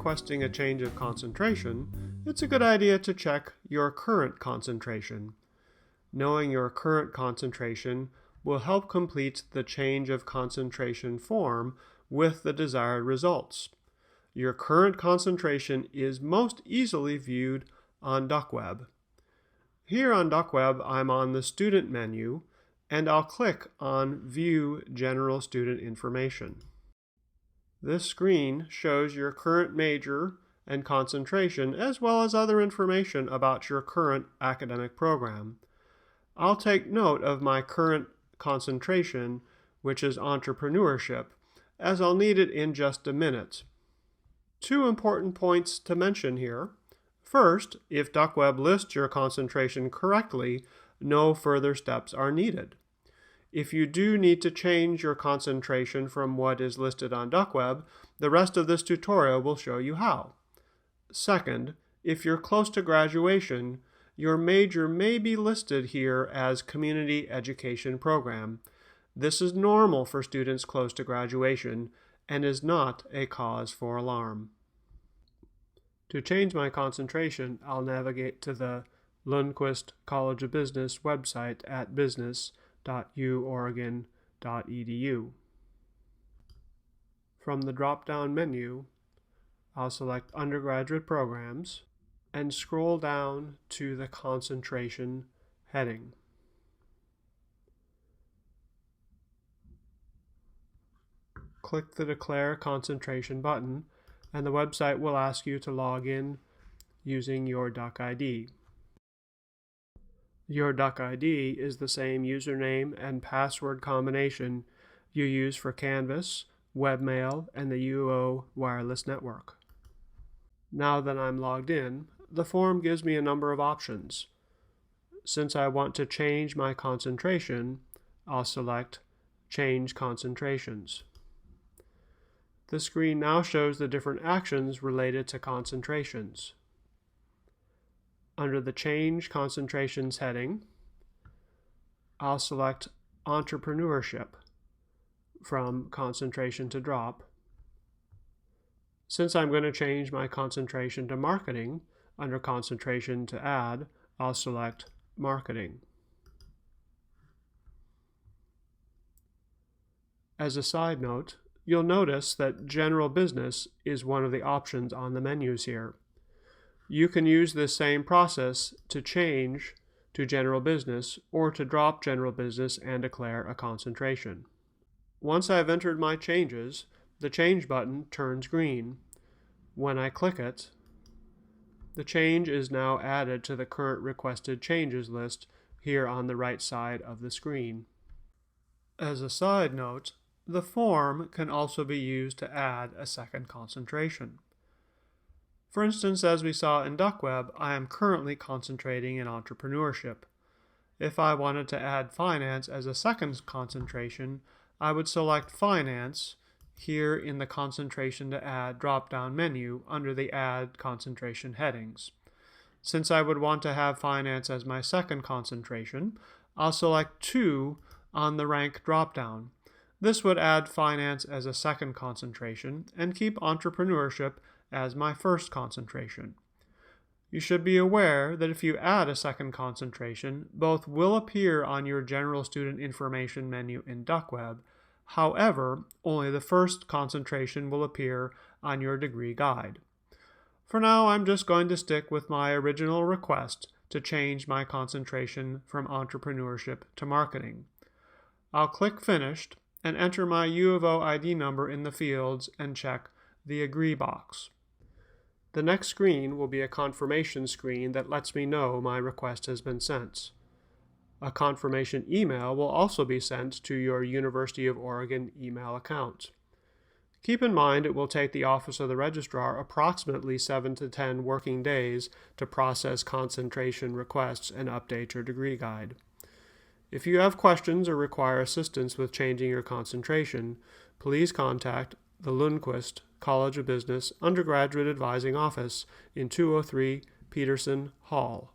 requesting a change of concentration, it's a good idea to check your current concentration. Knowing your current concentration will help complete the change of concentration form with the desired results. Your current concentration is most easily viewed on DuckWeb. Here on DuckWeb, I'm on the Student menu, and I'll click on View General Student Information. This screen shows your current major and concentration, as well as other information about your current academic program. I'll take note of my current concentration, which is entrepreneurship, as I'll need it in just a minute. Two important points to mention here. First, if DuckWeb lists your concentration correctly, no further steps are needed. If you do need to change your concentration from what is listed on DuckWeb, the rest of this tutorial will show you how. Second, if you're close to graduation, your major may be listed here as Community Education Program. This is normal for students close to graduation and is not a cause for alarm. To change my concentration, I'll navigate to the Lundquist College of Business website at business.uoregon.edu. From the drop-down menu, I'll select Undergraduate Programs and scroll down to the Concentration heading. Click the Declare Concentration button, and the website will ask you to log in using your Duck ID. Your Duck ID is the same username and password combination you use for Canvas, webmail, and the UO wireless network. Now that I'm logged in, the form gives me a number of options. Since I want to change my concentration, I'll select Change Concentrations. The screen now shows the different actions related to concentrations. Under the Change Concentrations heading, I'll select Entrepreneurship from Concentration to Drop. Since I'm going to change my concentration to Marketing, under Concentration to Add, I'll select Marketing. As a side note, you'll notice that General Business is one of the options on the menus here. You can use this same process to change to General Business or to drop General Business and declare a concentration. Once I've entered my changes, the Change button turns green. When I click it, the change is now added to the current requested changes list here on the right side of the screen. As a side note, the form can also be used to add a second concentration. For instance, as we saw in DuckWeb, I am currently concentrating in entrepreneurship. If I wanted to add finance as a second concentration, I would select Finance here in the Concentration to Add drop-down menu under the Add Concentration headings. Since I would want to have Finance as my second concentration, I'll select 2 on the Rank drop-down. This would add Finance as a second concentration and keep Entrepreneurship as my first concentration. You should be aware that if you add a second concentration, both will appear on your General Student Information menu in DuckWeb. However, only the first concentration will appear on your degree guide. For now, I'm just going to stick with my original request to change my concentration from entrepreneurship to marketing. I'll click Finished and enter my U of O ID number in the fields and check the Agree box. The next screen will be a confirmation screen that lets me know my request has been sent. A confirmation email will also be sent to your University of Oregon email account. Keep in mind it will take the Office of the Registrar approximately 7 to 10 working days to process concentration requests and update your degree guide. If you have questions or require assistance with changing your concentration, please contact the Lundquist College of Business Undergraduate Advising Office in 203 Peterson Hall.